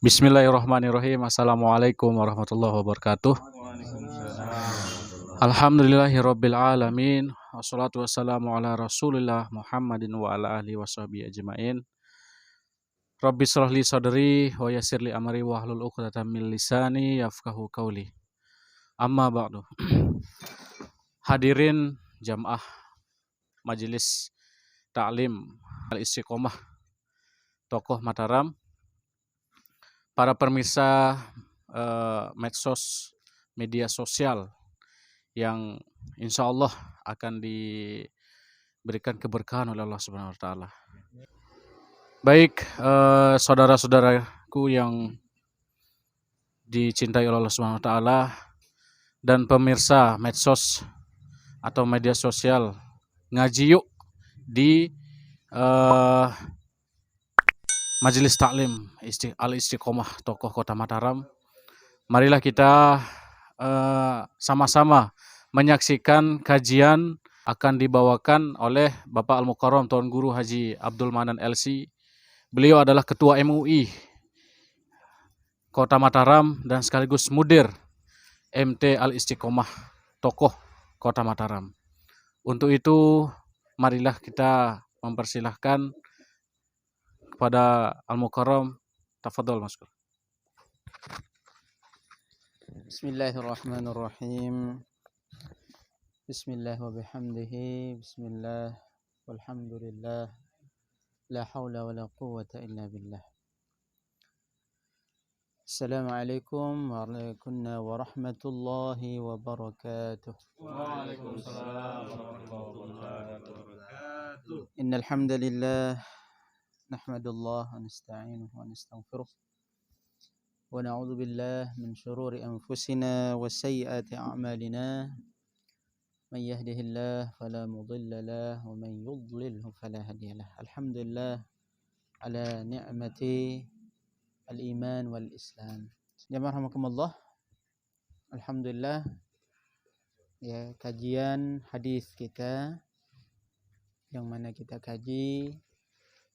Bismillahirrahmanirrahim. Assalamualaikum warahmatullahi wabarakatuh. Alhamdulillahirabbil alamin. Wassalatu wassalamu ala Rasulillah Muhammadin wa ala alihi washabihi ajmain. Rabbi shrah li sadri wa yassir li amri wahlul 'uqdatam min lisani yafqahu qauli. Amma ba'du. Hadirin jamaah Majelis Ta'lim Al-Istiqomah Tokoh Mataram, para pemirsa medsos, media sosial yang insya Allah akan diberikan keberkahan oleh Allah Subhanahu Wa Taala. Baik, saudara-saudaraku yang dicintai oleh Allah Subhanahu Wa Taala dan pemirsa medsos atau media sosial, ngaji yuk di Majelis Taklim Al-Istiqomah Tokoh Kota Mataram. Marilah kita sama-sama menyaksikan kajian akan dibawakan oleh Bapak Al-Mukarram Tuan Guru Haji Abdul Manan LC. Beliau adalah Ketua MUI Kota Mataram dan sekaligus Mudir MT Al-Istiqomah Tokoh Kota Mataram. Untuk itu, marilah kita mempersilahkan kepada Al-Mukarram. Tafadhol Mas. Bismillahirrahmanirrahim. Bismillah wa bihamdihi. Bismillah walhamdulillah. La hawla wa la quwwata illa billah. Assalamualaikum warahmatullahi wabarakatuh. Waalaikumsalam warahmatullahi wabarakatuh. Innal hamdalillah nahmadullah wa nasta'inuhu wa nastaghfiruh. ونعوذ بالله من شرور أنفسنا وسيئات أعمالنا من يهده الله فلا مضل له ومن يضلله فلا هادي له. الحمد لله على نعمة الإيمان والإسلام. Jamaah rahimakumullah. Alhamdulillah, ya, kajian hadis kita yang mana kita kaji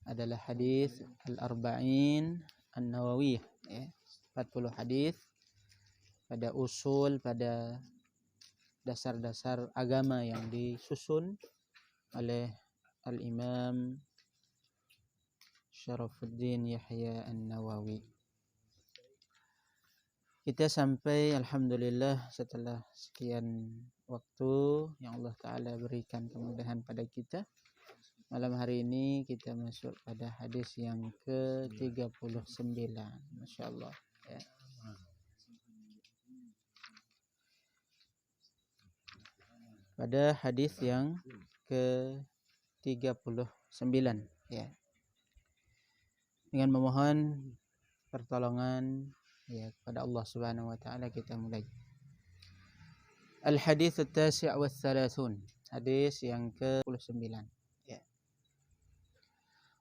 adalah hadis Al-Arba'in An-Nawawiyah, ya. 40 hadis pada usul, pada dasar-dasar agama yang disusun oleh Al-Imam Syarafuddin Yahya An-Nawawi. Kita sampai alhamdulillah setelah sekian waktu yang Allah Ta'ala berikan kemudahan pada kita. Malam hari ini kita masuk pada hadis yang ke-39. Masya Allah, ya. Pada hadis yang ke-39, ya. Dengan memohon pertolongan, ya, kepada Allah Subhanahu wa taala, kita mulai. Al-hadits at-tasi' wa ats-tsalasun. Hadis yang ke-39.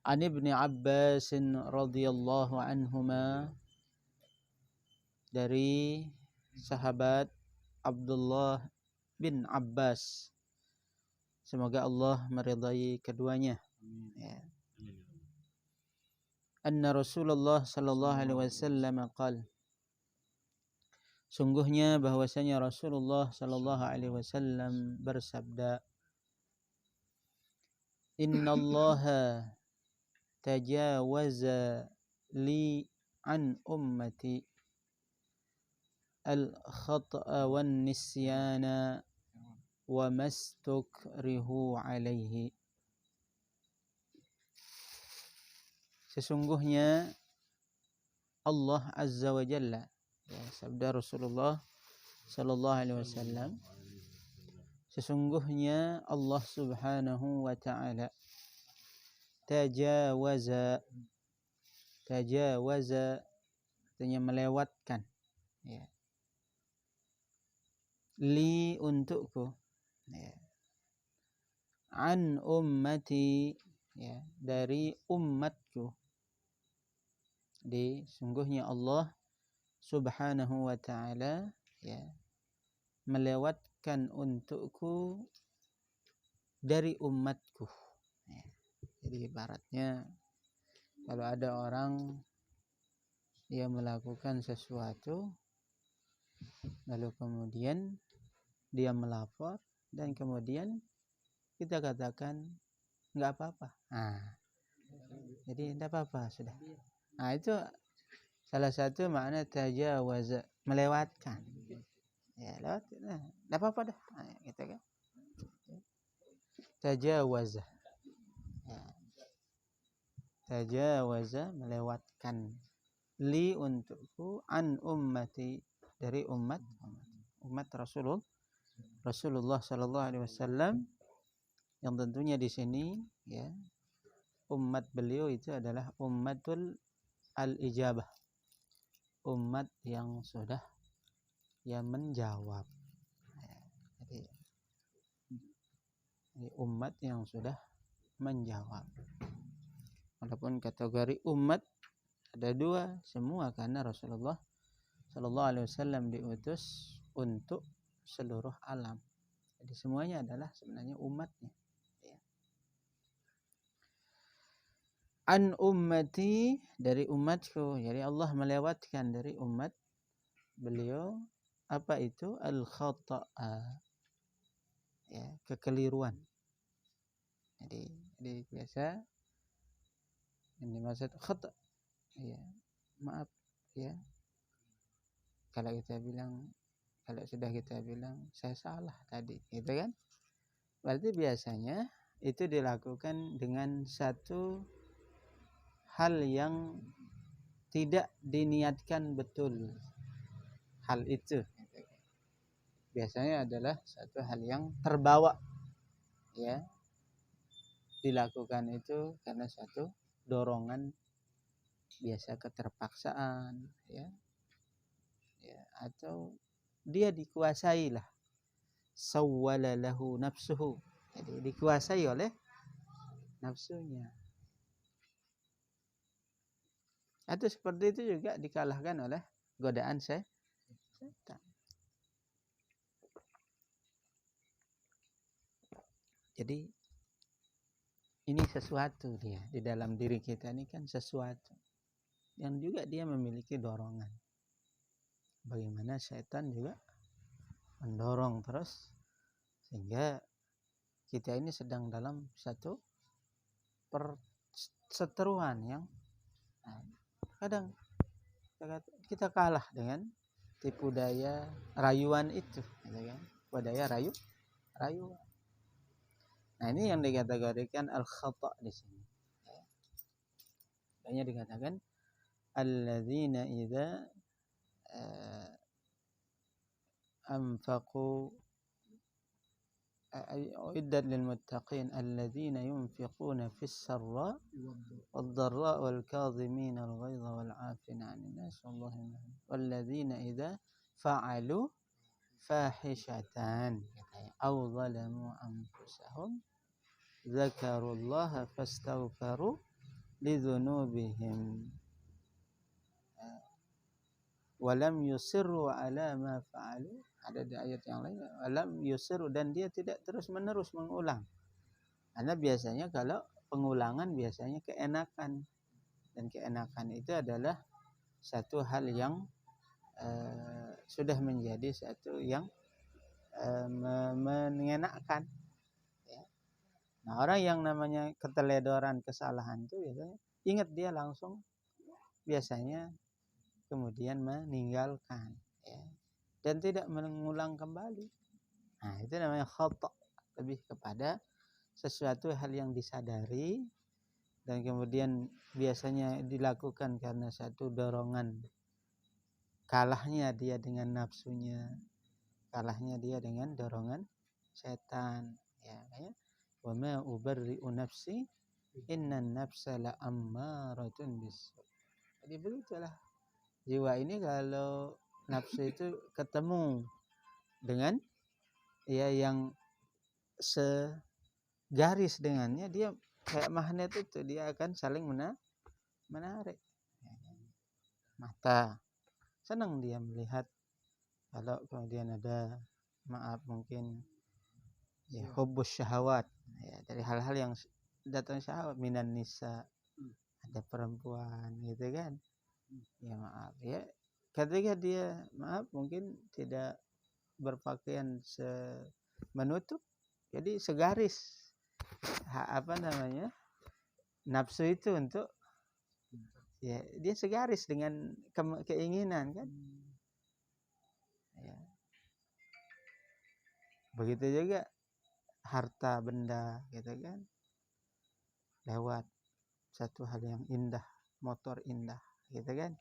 An Ibnu Abbas radhiyallahu anhuma, dari sahabat Abdullah bin Abbas, semoga Allah meridai keduanya, ya. Anna Rasulullah sallallahu alaihi wasallam qala, sungguhnya bahwasanya Rasulullah sallallahu alaihi wasallam bersabda, innallaha tajawaza li an ummati al-khata'a wan nisyana wa mastukrihu alaihi. Sesungguhnya Allah Azza wa Jalla, ya, sabda Rasulullah sallallahu alaihi wasallam, sesungguhnya Allah Subhanahu wa taala tajawaza artinya melewatkan, ya, li untukku, ya, an ummati, ya, dari umatku. Sungguhnya Allah Subhanahu wa taala, ya, melewatkan untukku dari umatku, ya. Jadi ibaratnya kalau ada orang dia melakukan sesuatu lalu kemudian dia melapor dan kemudian kita katakan nggak apa-apa. Jadi tidak apa-apa sudah. Itu salah satu makna tajawaza, melewatkan. Ya, lewat. Tidak apa-apa dah. Gitu kan. Tajawaza. Ya. Tajawaza, melewatkan. Li untukku an ummati, dari umat Rasulullah sallallahu alaihi wasallam, yang tentunya di sini ya umat beliau itu adalah ummatul al-ijabah, umat yang sudah menjawab. Jadi umat yang sudah menjawab. Walaupun kategori umat ada dua semua, karena Rasulullah sallallahu alaihi wasallam diutus untuk seluruh alam. Jadi semuanya adalah sebenarnya umatnya. An ummati, dari umatku. Jadi Allah melewatkan dari umat beliau apa itu? Al-khata'a, ya, kekeliruan. Jadi biasa yang dimaksud khata', ya, maaf ya. Kalau sudah kita bilang saya salah tadi, gitu kan? Berarti biasanya itu dilakukan dengan satu hal yang tidak diniatkan betul. Hal itu biasanya adalah satu hal yang terbawa, ya, dilakukan itu karena satu dorongan, biasa keterpaksaan, ya, atau dia dikuasai lah, sawwala lahu nafsuhu, jadi dikuasai oleh nafsunya. Atau seperti itu juga dikalahkan oleh godaan setan. Jadi ini sesuatu, dia di dalam diri kita ini kan sesuatu yang juga dia memiliki dorongan. Bagaimana setan juga mendorong terus, sehingga kita ini sedang dalam satu perseteruan yang kadang kita kalah dengan tipu daya rayuan itu, tipu daya rayuan. Nah, ini yang dikategorikan al-khata' di sini. Makanya dikatakan alladzina idza anfaqu uiddat lil muttaqin alladzina yunfiquna fis sarra wad dharra wal kadhimin al ghaidha wal 'afina 'anil nas walladzina idza fa'alu fahishatan aw zalamu anfusahum dzakarullaha fastaghfaru lidzunubihim walam yusirru ala ma fa'alu. Ada di ayat yang lain, walam yusirru, dan dia tidak terus menerus mengulang. Karena biasanya kalau pengulangan biasanya keenakan, dan keenakan itu adalah satu hal yang sudah menjadi satu yang menyenangkan. Nah, orang yang namanya keteledoran, kesalahan itu biasanya ingat dia langsung biasanya kemudian meninggalkan, ya, dan tidak mengulang kembali. Nah, itu namanya khata', lebih kepada sesuatu hal yang disadari dan kemudian biasanya dilakukan karena satu dorongan, kalahnya dia dengan nafsunya, kalahnya dia dengan dorongan setan, ya, kayak wa ma ubarri'u nafsi innan nafsa la'ammaratun bis-su'. Jadi begitulah jiwa ini, kalau nafsu itu ketemu dengan yang segaris dengannya, dia kayak magnet itu, dia akan saling menarik. Mata senang dia melihat, kalau kemudian ada mungkin hubbus syahwat, dari hal-hal yang datang syahwat, minan nisa, ada perempuan gitu kan, ya maaf ya, ketika dia maaf mungkin tidak berpakaian menutup, jadi segaris nafsu itu untuk ya dia segaris dengan keinginan kan ya. Begitu juga harta benda gitu kan, lewat satu hal yang indah, motor indah gitu kan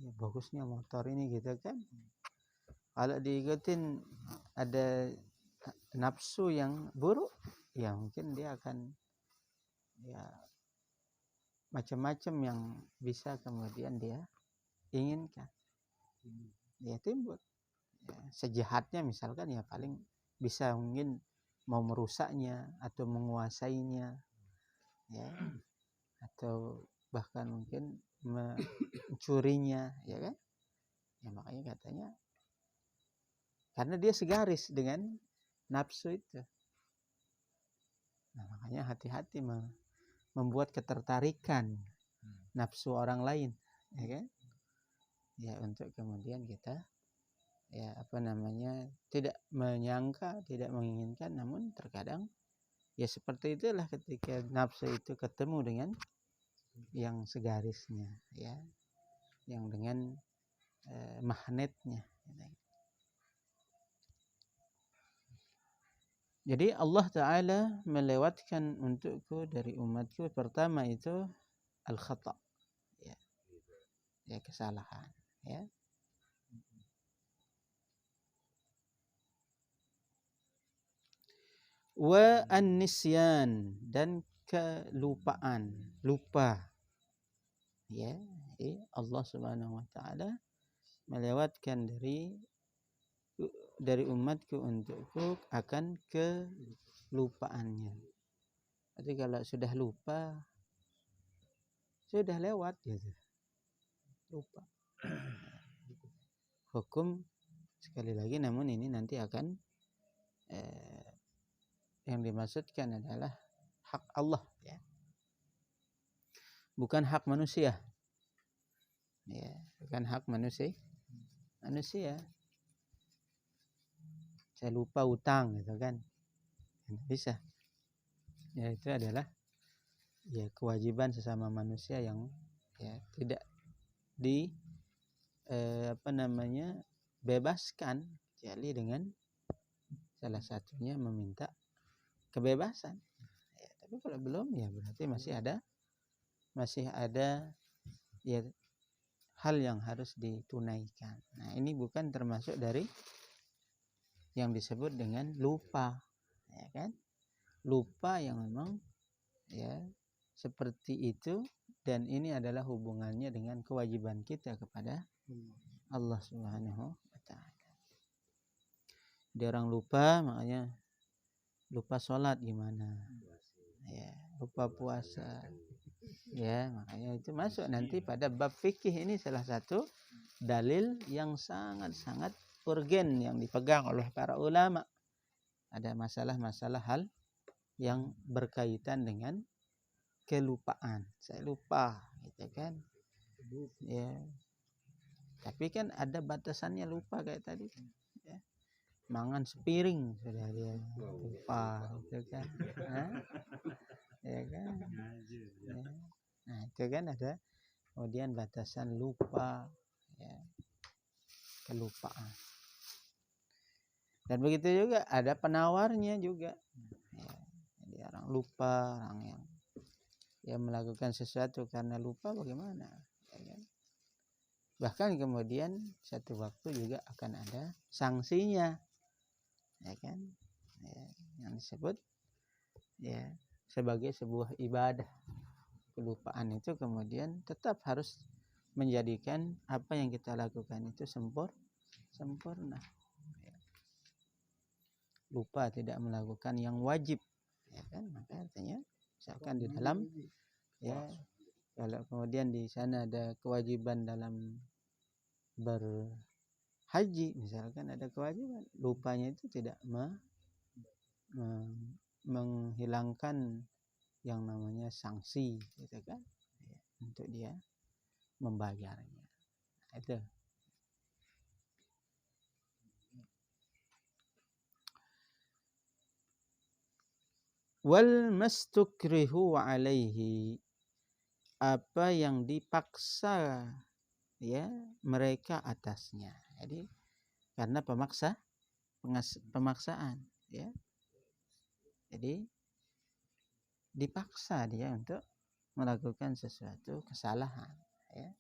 ya, bagusnya motor ini gitu kan, kalau diikutin ada nafsu yang buruk ya mungkin dia akan ya macam-macam yang bisa kemudian dia inginkan ya timbul ya, sejahatnya misalkan ya paling bisa mungkin mau merusaknya atau menguasainya ya, atau bahkan mungkin mencurinya ya kan ya, makanya katanya karena dia segaris dengan nafsu itu. Nah, makanya hati-hati membuat ketertarikan nafsu orang lain ya kan ya, untuk kemudian kita ya tidak menyangka, tidak menginginkan, namun terkadang ya seperti itulah ketika nafsu itu ketemu dengan yang segarisnya ya, yang dengan magnetnya. Jadi Allah Ta'ala melewatkan untukku dari umatku, pertama itu al-khata ya, ya kesalahan ya. Wa an-nisyan, dan kelupaan, lupa ya. Allah Subhanahu wa taala melewatkan dari umatku untukku akan kelupaannya. Jadi kalau sudah lupa, sudah lewat gitu. Lupa. Hukum sekali lagi, namun ini nanti akan yang dimaksudkan adalah hak Allah ya. Bukan hak manusia. Ya, bukan hak manusia. Saya lupa utang gitu kan. Tidak bisa. Ya itu adalah ya kewajiban sesama manusia yang ya tidak bebaskan kecuali dengan salah satunya meminta kebebasan. Ya, tapi kalau belum ya berarti masih ada ya hal yang harus ditunaikan. Nah, ini bukan termasuk dari yang disebut dengan lupa, ya kan? Lupa yang memang ya seperti itu, dan ini adalah hubungannya dengan kewajiban kita kepada Allah Subhanahu wa taala. Dia orang lupa, makanya lupa sholat gimana? Ya, lupa puasa. Ya, makanya itu masuk nanti pada bab fikih. Ini salah satu dalil yang sangat-sangat urgen yang dipegang oleh para ulama. Ada masalah-masalah hal yang berkaitan dengan kelupaan. Saya lupa, gitu kan? Ya. Tapi kan ada batasannya lupa kayak tadi. Ya. Mangan sepiring sudah dia lupa, gitu kan? Ya kan? Ya. Nah, itu kan ada kemudian batasan lupa, ya, kelupaan. Dan begitu juga ada penawarnya juga. Ya, jadi orang lupa, orang yang melakukan sesuatu karena lupa bagaimana? Ya kan? Bahkan kemudian satu waktu juga akan ada sanksinya, ya kan? Ya, yang disebut ya sebagai sebuah ibadah. Kelupaan itu kemudian tetap harus menjadikan apa yang kita lakukan itu sempurna. Lupa tidak melakukan yang wajib, ya kan? Maka artinya misalkan di dalam ya, kalau kemudian di sana ada kewajiban dalam berhaji, misalkan ada kewajiban, lupanya itu tidak menghilangkan yang namanya sanksi, gitu kan? Ya, untuk dia membayarnya. Itu. Wal mastukrihu alaihi, apa yang dipaksa ya mereka atasnya. Jadi karena pemaksaan ya. Jadi dipaksa dia untuk melakukan sesuatu kesalahan ya.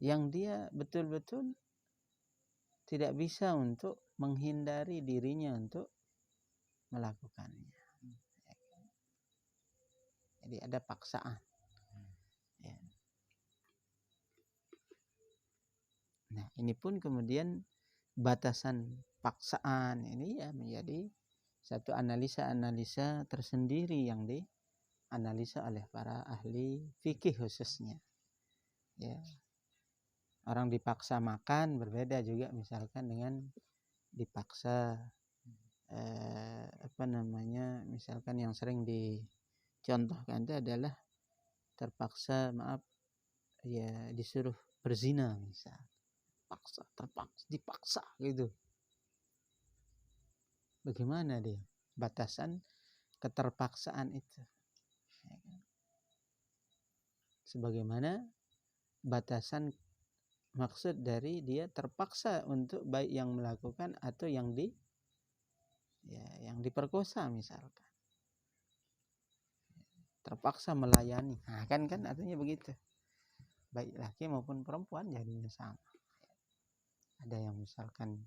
Yang dia betul-betul tidak bisa untuk menghindari dirinya untuk melakukannya. Jadi ada paksaan. Ya. Nah, ini pun kemudian batasan paksaan ini ya menjadi satu analisa-analisa tersendiri yang dianalisa oleh para ahli fikih khususnya. Ya. Orang dipaksa makan berbeda juga misalkan dengan dipaksa misalkan yang sering dicontohkan itu adalah terpaksa ya disuruh berzina misal, dipaksa gitu. Bagaimana dia batasan keterpaksaan itu? Sebagaimana batasan maksud dari dia terpaksa untuk baik yang melakukan atau yang diperkosa misalkan. Terpaksa melayani. Nah, kan artinya begitu. Baik laki maupun perempuan jadinya sama. Ada yang misalkan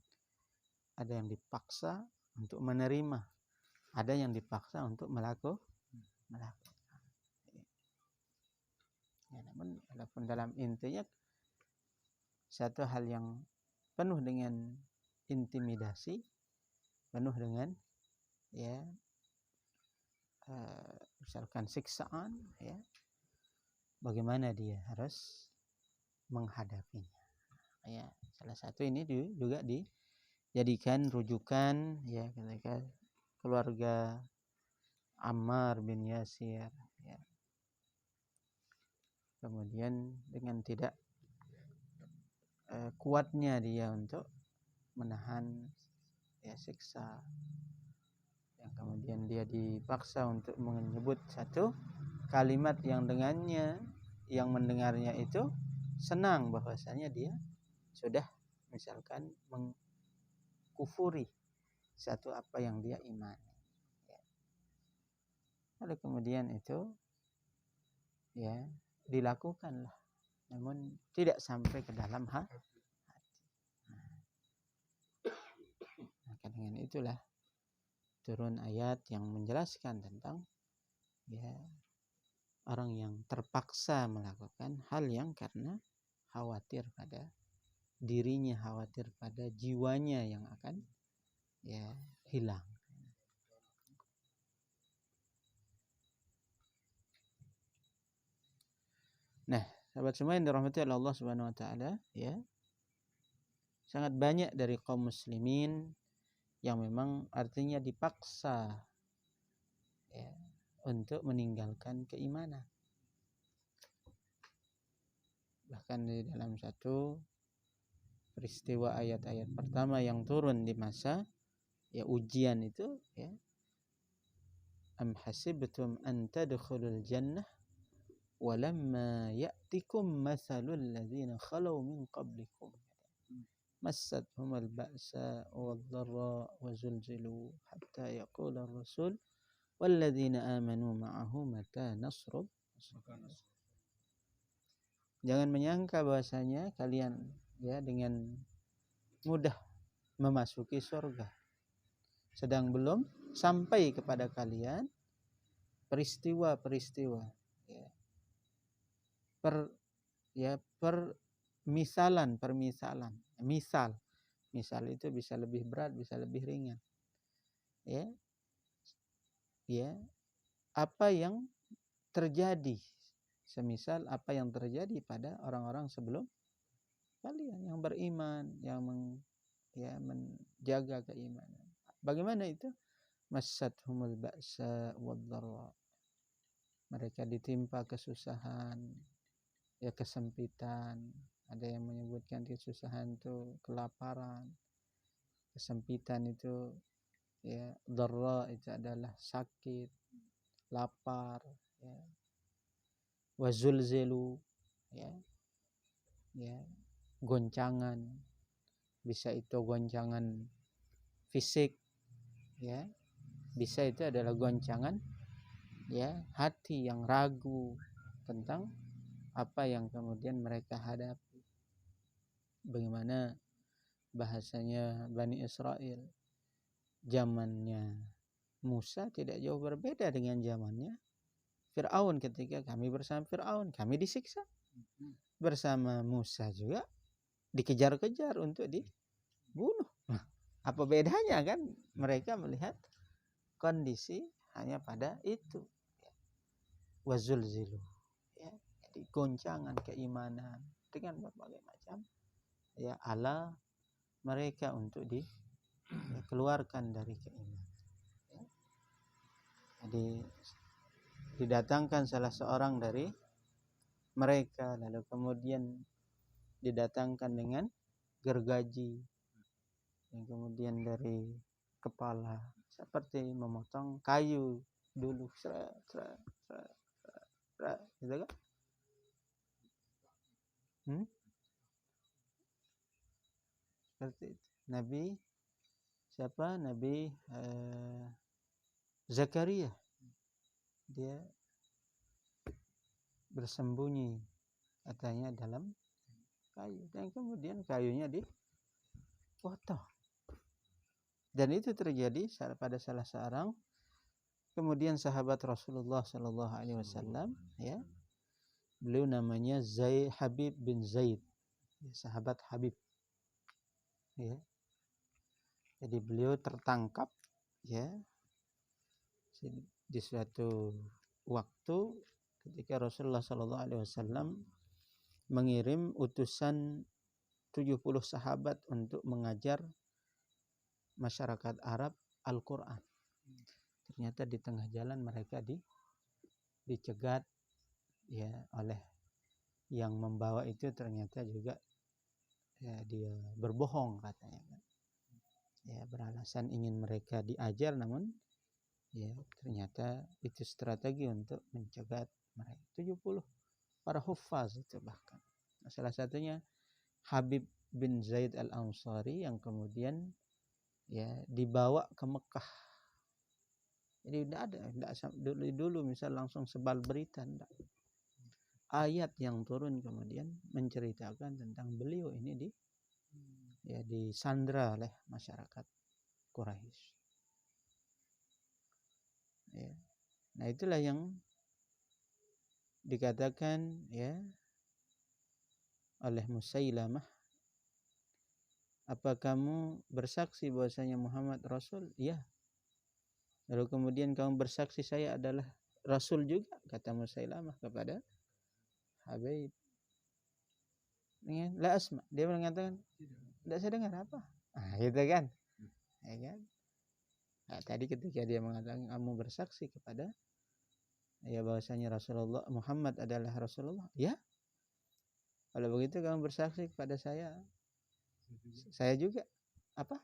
ada yang dipaksa untuk menerima, ada yang dipaksa untuk melakukan. Ya, namun walaupun dalam intinya satu hal yang penuh dengan intimidasi, penuh dengan ya misalkan siksaan ya, bagaimana dia harus menghadapinya ya. Salah satu ini juga dijadikan rujukan ya ketika keluarga Ammar bin Yasir ya. Kemudian dengan tidak kuatnya dia untuk menahan ya siksa, yang kemudian dia dipaksa untuk menyebut satu kalimat yang dengannya yang mendengarnya itu senang bahwasanya dia sudah misalkan mengkufuri satu apa yang dia imani ya. Lalu kemudian itu ya dilakukanlah, namun tidak sampai ke dalam hati. Maka dengan itulah turun ayat yang menjelaskan tentang ya orang yang terpaksa melakukan hal yang karena khawatir pada dirinya, khawatir pada jiwanya yang akan ya hilang. Nah, sahabat semua yang dirahmati oleh Allah Subhanahu wa taala ya. Sangat banyak dari kaum muslimin yang memang artinya dipaksa ya, untuk meninggalkan keimanan. Bahkan di dalam satu peristiwa ayat-ayat pertama yang turun di masa ya ujian itu ya, am hasibtum an tadkhulul jannah walamma ya'tikum mathalul ladzina khalau min qablikum massathumul ba'sa wad-dharra wa zulzilu hatta yaqula ar-rasul walladzina amanu ma'ahu mata nasrullah. Jangan menyangka bahwasanya kalian ya dengan mudah memasuki surga sedang belum sampai kepada kalian peristiwa-peristiwa ya permisalan misal itu bisa lebih berat, bisa lebih ringan ya apa yang terjadi, semisal apa yang terjadi pada orang-orang sebelum kalian yang beriman, yang menjaga keimanan. Bagaimana itu? Massathumul ba'sa wad-dharra. mereka ditimpa kesusahan, ya kesempitan. Ada yang menyebutkan kesusahan itu kelaparan, kesempitan itu ya dharra itu adalah sakit, lapar, ya. Wazulzilu, ya, ya, goncangan, bisa itu goncangan fisik, ya, bisa itu adalah goncangan, ya, hati yang ragu tentang apa yang kemudian mereka hadapi. Bagaimana bahasanya Bani Israel, zamannya Musa tidak jauh berbeda dengan zamannya Fir'aun. Ketika kami bersama Fir'aun, kami disiksa. Bersama Musa juga dikejar-kejar untuk dibunuh. Nah, apa bedanya kan? Mereka melihat kondisi hanya pada itu. Wazulzilu, ya, jadi goncangan keimanan dengan berbagai macam ya ala mereka untuk dikeluarkan dari keimanan. Ya. Jadi didatangkan salah seorang dari mereka, lalu kemudian didatangkan dengan gergaji yang kemudian dari kepala seperti memotong kayu dulu, gitu kan? Seperti itu. Nabi siapa? Nabi Zakaria, dia bersembunyi katanya dalam kayu dan kemudian kayunya dipotong. Dan itu terjadi pada salah seorang kemudian sahabat Rasulullah Sallallahu Alaihi Wasallam, ya, beliau namanya Habib bin Zaid, ya, sahabat Habib, ya. Jadi beliau tertangkap, ya, di suatu waktu ketika Rasulullah Sallallahu Alaihi Wasallam mengirim utusan 70 sahabat untuk mengajar masyarakat Arab Al-Quran. Ternyata di tengah jalan mereka dicegat, ya, oleh yang membawa itu. Ternyata juga ya dia berbohong katanya, ya, beralasan ingin mereka diajar, namun ya ternyata itu strategi untuk mencegat mereka. 70 para huffaz itu bahkan. Nah, salah satunya Habib bin Zaid al-Ansari yang kemudian ya dibawa ke Mekah. Jadi tidak dulu misal langsung sebal berita, enggak. Ayat yang turun kemudian menceritakan tentang beliau ini disandra oleh masyarakat Quraisy. Ya. Nah, itulah yang dikatakan, ya, oleh Musailamah, apa kamu bersaksi bahwasanya Muhammad Rasul? Ya. Lalu kemudian kamu bersaksi saya adalah Rasul juga, kata Musailamah kepada Habib. La asma, dia mengatakan tidak saya dengar apa. Gitu kan? Ya kan? Nah, tadi ketika dia mengatakan kamu bersaksi kepada ya bahwasanya Rasulullah Muhammad adalah Rasulullah, ya. Kalau begitu kamu bersaksi kepada saya juga apa?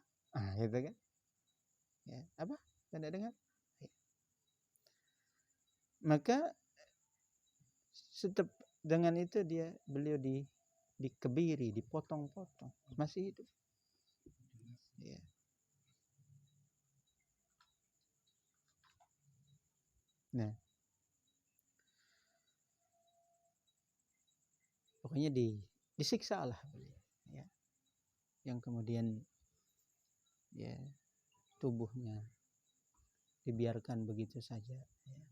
Gitu kan? Ya, apa? Tidak dengar? Ya. Maka tetap dengan itu beliau dikebiri, dipotong-potong, masih hidup. Ya. Nah, pokoknya disiksa lah beliau, ya. Yang kemudian ya tubuhnya dibiarkan begitu saja, ya.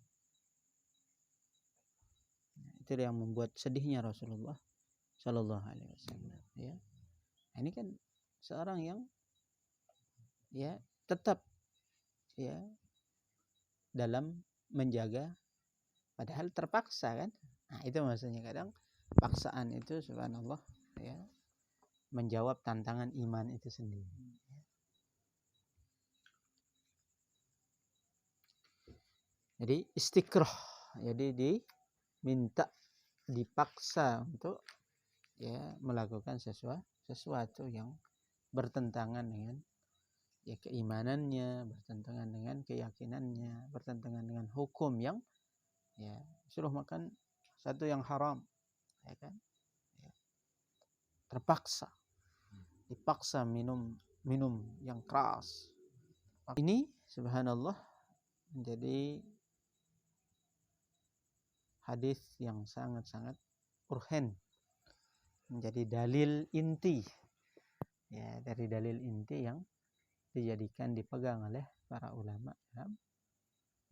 Nah, itu yang membuat sedihnya Rasulullah Shallallahu Alaihi Wasallam, ya. Nah, ini kan seorang yang ya tetap ya dalam menjaga, padahal terpaksa kan. Nah, itu maksudnya kadang paksaan itu subhanallah, ya, menjawab tantangan iman itu sendiri. Jadi istiqroh, Jadi diminta, dipaksa untuk ya melakukan sesuatu yang bertentangan dengan ya keimanannya, bertentangan dengan keyakinannya, bertentangan dengan hukum yang ya suruh makan satu yang haram, ya kan? Ya, terpaksa, dipaksa minum yang keras. Ini subhanallah menjadi hadis yang sangat-sangat urgen, menjadi dalil inti ya, dari dalil inti yang dijadikan, dipegang oleh para ulama dalam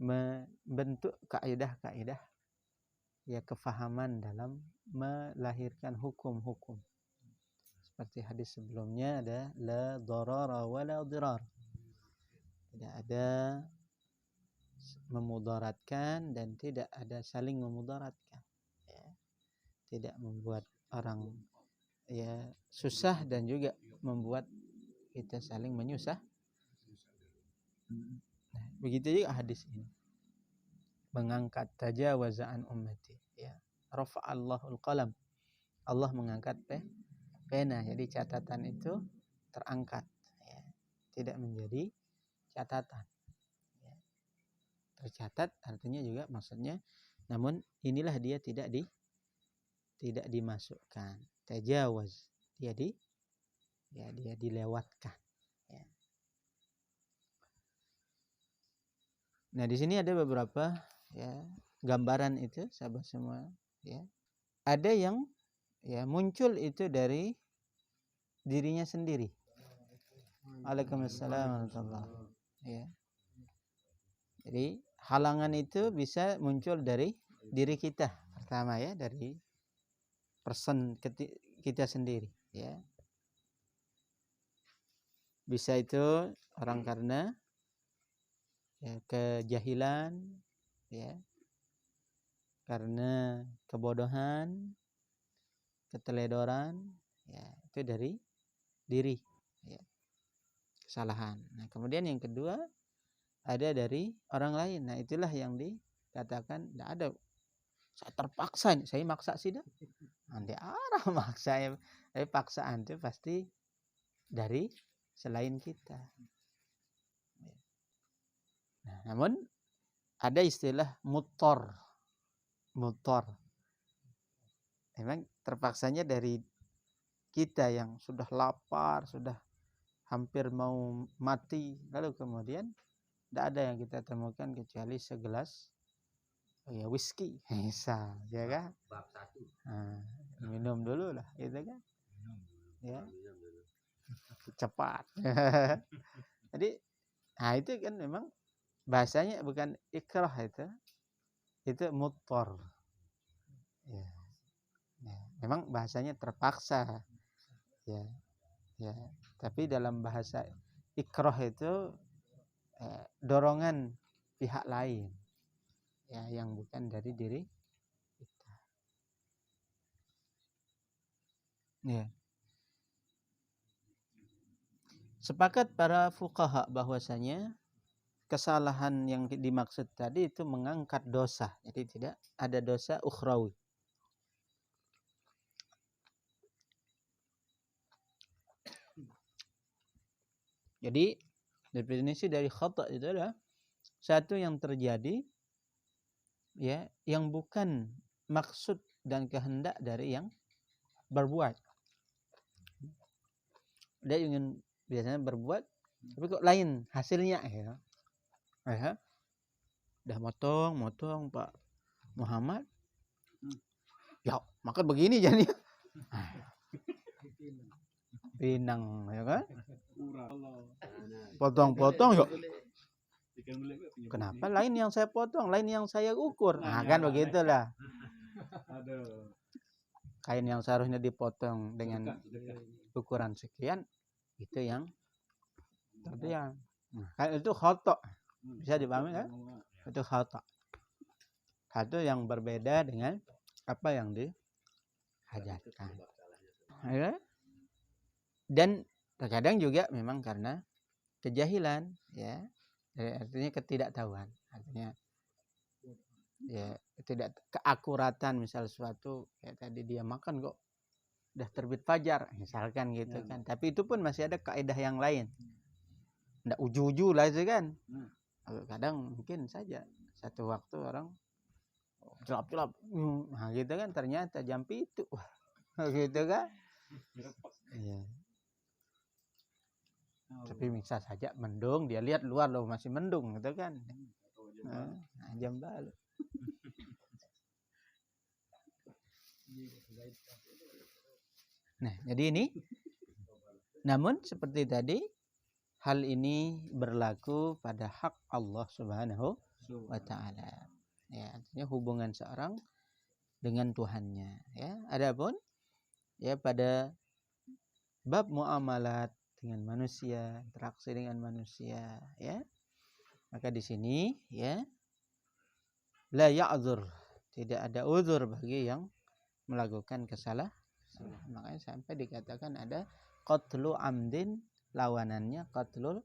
membentuk kaidah-kaidah ya kefahaman dalam melahirkan hukum-hukum. Seperti hadis sebelumnya ada la darara wa la dirar. Tidak ada memudaratkan dan tidak ada saling memudaratkan. Ya. Tidak membuat orang ya susah dan juga membuat kita saling menyusah. Nah, begitu juga hadis ini. Mengangkat tajawazan ummati. Ya. Rafa'allahul qalam. Allah mengangkat pena. Jadi catatan itu terangkat. Ya. Tidak menjadi catatan. Ya. Tercatat artinya juga maksudnya, namun inilah dia tidak dimasukkan. Tajawaz. Dia dilewatkan. Ya. Nah, di sini ada beberapa ya gambaran itu sahabat semua ya. Ada yang ya muncul itu dari dirinya sendiri. Waalaikumsalam warahmatullahi. Ya. Jadi halangan itu bisa muncul dari diri kita pertama ya, dari person kita sendiri ya. Bisa itu orang karena ya, kejahilan ya, karena kebodohan, keteledoran ya, itu dari diri ya, kesalahan. Nah, kemudian yang kedua ada dari orang lain. Nah, itulah yang dikatakan tidak ada saya terpaksa, saya maksa sih dah. Nanti arah maksa ya, paksaan itu pasti dari selain kita. Nah, namun ada istilah mutor. Memang terpaksanya dari kita yang sudah lapar, sudah hampir mau mati, lalu kemudian tidak ada yang kita temukan kecuali segelas ya whisky, misal, ya kan? Nah, minum dulu lah, gitu kan? Ya, cepat. Jadi, nah itu kan memang bahasanya bukan ikrah itu mutor. Ya, ya. Memang bahasanya terpaksa, ya, ya. Tapi dalam bahasa ikrah itu dorongan pihak lain, ya, yang bukan dari diri kita. Ya. Sepakat para fuqaha bahwasanya kesalahan yang dimaksud tadi itu mengangkat dosa. Jadi tidak ada dosa ukhrawi. Jadi definisi dari khata' itu adalah satu yang terjadi ya yang bukan maksud dan kehendak dari yang berbuat. Dia ingin biasanya berbuat tapi kok lain hasilnya ya. Udah motong Pak Muhammad. Ya, makan begini jadi. Pinang ya kan? Potong-potong yuk. Kenapa lain yang saya potong, lain yang saya ukur? Nah, kan begitulah. Kain yang seharusnya dipotong dengan ukuran sekian, itu yang terdiam. Nah, kan itu khata'. Bisa dipahami kan? Itu khata'. Satu yang berbeda dengan apa yang dihajatkan. Ya? Dan terkadang juga memang karena kejahilan, ya, artinya ketidaktahuan, artinya ya tidak keakuratan, misal suatu kayak tadi dia makan kok udah terbit fajar misalkan gitu kan, tapi itu pun masih ada kaidah yang lain, nggak uju-uju lah itu kan. Kadang mungkin saja satu waktu orang celap-celap, nah gitu kan, ternyata jam itu gitu kan. Iya. Tapi bisa saja mendung, dia lihat luar loh masih mendung gitu kan. Nah, jam balik. Nah, jadi ini, namun seperti tadi, hal ini berlaku pada hak Allah Subhanahu wa Ta'ala. Ya, artinya hubungan seorang dengan Tuhannya. Ya, adapun ya pada bab muamalat dengan manusia, interaksi dengan manusia, ya, maka di sini ya la ya'dzur, tidak ada uzur bagi yang melakukan kesalahan. Makanya sampai dikatakan ada qatlu amdin, lawanannya qatlul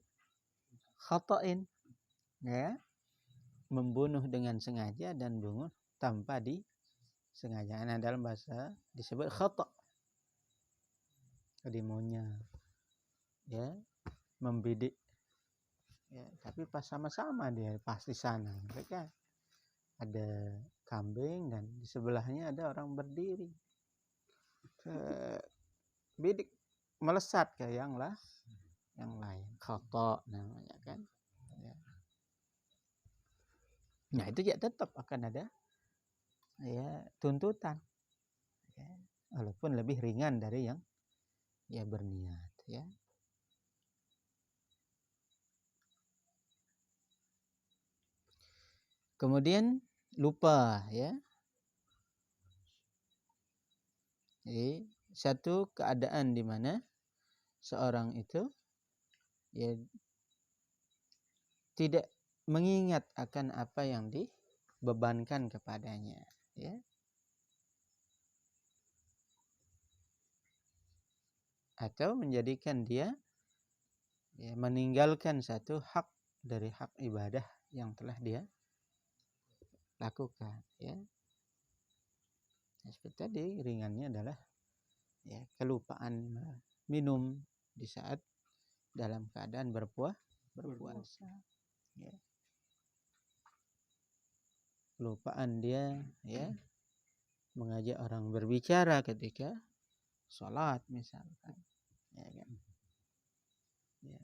khata'in, ya, membunuh dengan sengaja dan bunuh tanpa disengaja. Nah, dalam bahasa disebut khata', kedemonya ya membidik, ya, tapi pas sama-sama dia pasti sana, kan ada kambing dan di sebelahnya ada orang berdiri, bidik melesat ke yang lain, khata namanya kan. Ya. Nah itu ya tetap akan ada ya tuntutan, ya, walaupun lebih ringan dari yang ya berniat, ya. Kemudian lupa, ya. Jadi satu keadaan di mana seorang itu ya tidak mengingat akan apa yang dibebankan kepadanya, ya. Atau menjadikan dia ya meninggalkan satu hak dari hak ibadah yang telah dia lakukan, ya. Seperti tadi ringannya adalah ya kelupaan minum di saat dalam keadaan berpuasa, ya. Kelupaan dia ya mengajak orang berbicara ketika sholat misalkan, ya kan. Ya.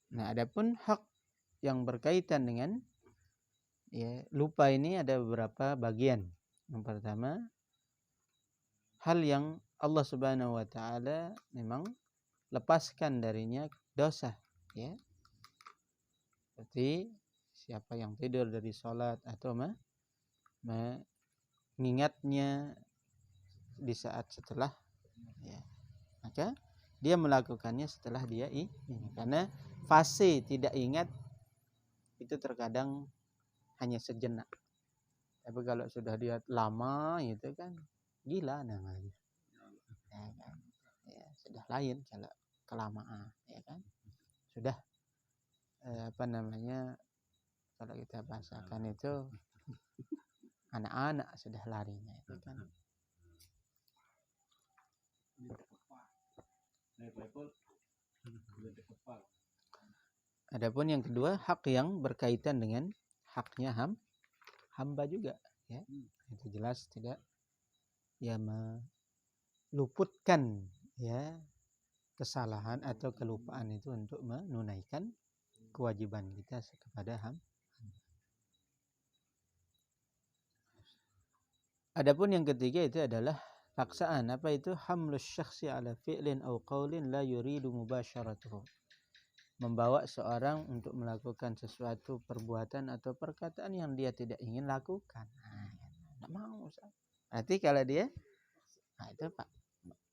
Nah, adapun hak yang berkaitan dengan ya lupa ini ada beberapa bagian. Yang pertama, hal yang Allah Subhanahu wa Ta'ala memang lepaskan darinya dosa, ya. Seperti siapa yang tidur dari sholat atau mengingatnya di saat setelah, ya, maka dia melakukannya setelah dia ini, karena fase tidak ingat itu terkadang hanya sejenak, tapi kalau sudah dia lama itu kan gila namanya, ya kan? Ya, sudah lain kalau kelamaan, ya kan, sudah apa namanya, kalau kita bahasakan itu anak-anak sudah larinya itu kan. Adapun yang kedua, hak yang berkaitan dengan haknya hamba juga, ya. Itu jelas tidak ya meluputkan ya kesalahan atau kelupaan itu untuk menunaikan kewajiban kita kepada hamba. Adapun yang ketiga itu adalah paksaan. Apa itu? Hamlus syakhsi ala fi'lin aw qaulin la yuridu mubasyaratuhu. Membawa seorang untuk melakukan sesuatu perbuatan atau perkataan yang dia tidak ingin lakukan. Tidak mau. Berarti kalau dia, nah itu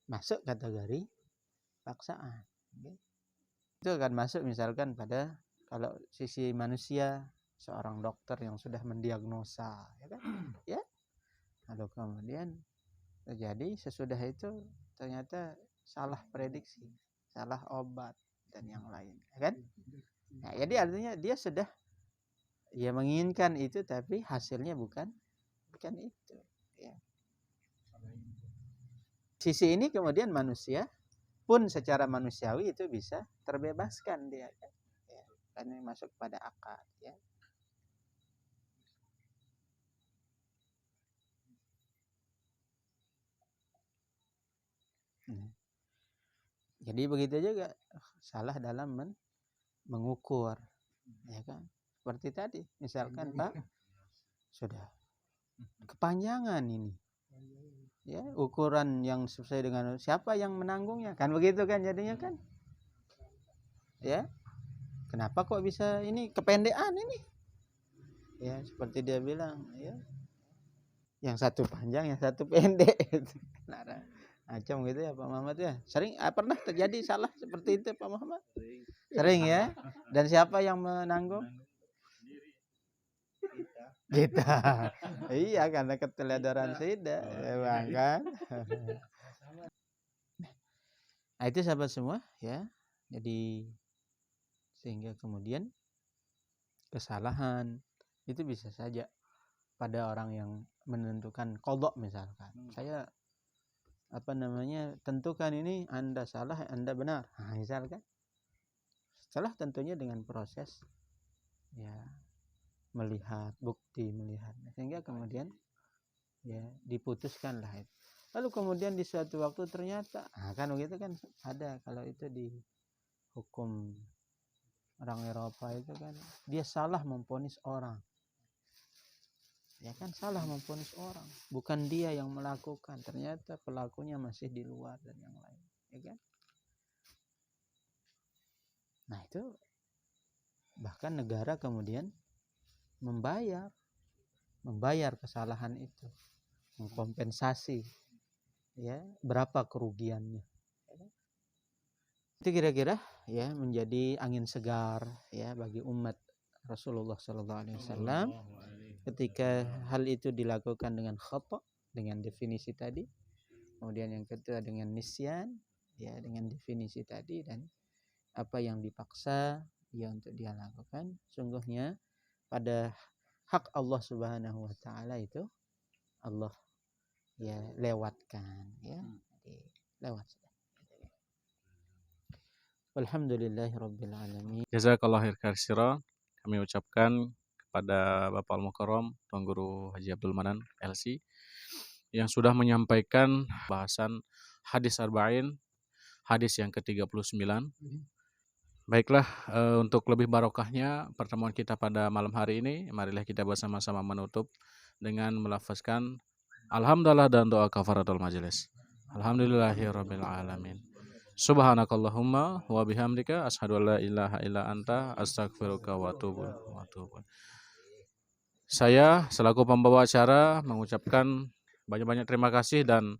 masuk kategori paksaan. Itu akan masuk misalkan pada kalau sisi manusia, seorang dokter yang sudah mendiagnosa, ya kan? Ya. Lalu kemudian terjadi sesudah itu ternyata salah prediksi, salah obat dan yang lain, ya kan? Nah, jadi artinya dia sudah ya menginginkan itu, tapi hasilnya bukan itu. Ya. Sisi ini kemudian manusia pun secara manusiawi itu bisa terbebaskan dia, ya, karena masuk pada akal, ya. Jadi begitu juga salah dalam mengukur, ya kan? Seperti tadi, misalkan Pak sudah kepanjangan ini, ya ukuran yang sesuai dengan siapa yang menanggungnya, kan begitu kan jadinya kan, ya. Kenapa kok bisa ini kependekan ini? Ya seperti dia bilang, ya. Yang satu panjang, yang satu pendek. Macam gitu ya Pak Muhammad ya. Sering pernah terjadi salah seperti itu Pak Muhammad? Sering ya. Dan siapa yang menanggung? Kita. Iya, karena keteledoran sida, memang kan. Nah, itu sahabat semua ya. Jadi sehingga kemudian kesalahan itu bisa saja pada orang yang menentukan qadha misalkan. Saya tentukan ini Anda salah, Anda benar. Nah, misalkan. Setelah tentunya dengan proses ya melihat bukti, sehingga kemudian ya diputuskanlah itu. Lalu kemudian di suatu waktu ternyata kan begitu kan ada, kalau itu di hukum orang Eropa itu kan dia salah memvonis orang, ya kan, salah memvonis orang, bukan dia yang melakukan, ternyata pelakunya masih di luar dan yang lain, ya kan. Nah itu bahkan negara kemudian membayar kesalahan itu, mengkompensasi ya berapa kerugiannya. Itu kira-kira ya menjadi angin segar ya bagi umat Rasulullah SAW ketika hal itu dilakukan dengan khata, dengan definisi tadi, kemudian yang kedua dengan nisyan ya dengan definisi tadi, dan apa yang dipaksa ya untuk dia lakukan, sungguhnya pada hak Allah Subhanahu wa taala itu Allah ya lewatkan, ya. Jadi lewat. Alhamdulillahirabbil alamin. Jazakallahu khairan. Kami ucapkan kepada Bapak Al-Mukarram Tuan Guru Haji Abdul Manan LC yang sudah menyampaikan bahasan hadis arba'in, hadis yang ke-39. Baiklah, untuk lebih barokahnya pertemuan kita pada malam hari ini, marilah kita bersama-sama menutup dengan melafazkan alhamdulillah dan doa kafaratul majelis. Alhamdulillahirabbil alamin. Subhanakallahumma wa bihamdika asyhadu an la ilaha illa anta astaghfiruka wa atubu. Saya selaku pembawa acara mengucapkan banyak-banyak terima kasih dan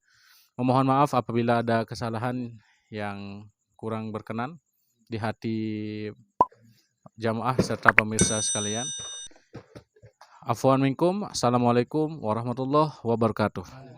memohon maaf apabila ada kesalahan yang kurang berkenan di hati jamaah serta pemirsa sekalian. Afwan minkum. Assalamualaikum warahmatullahi wabarakatuh.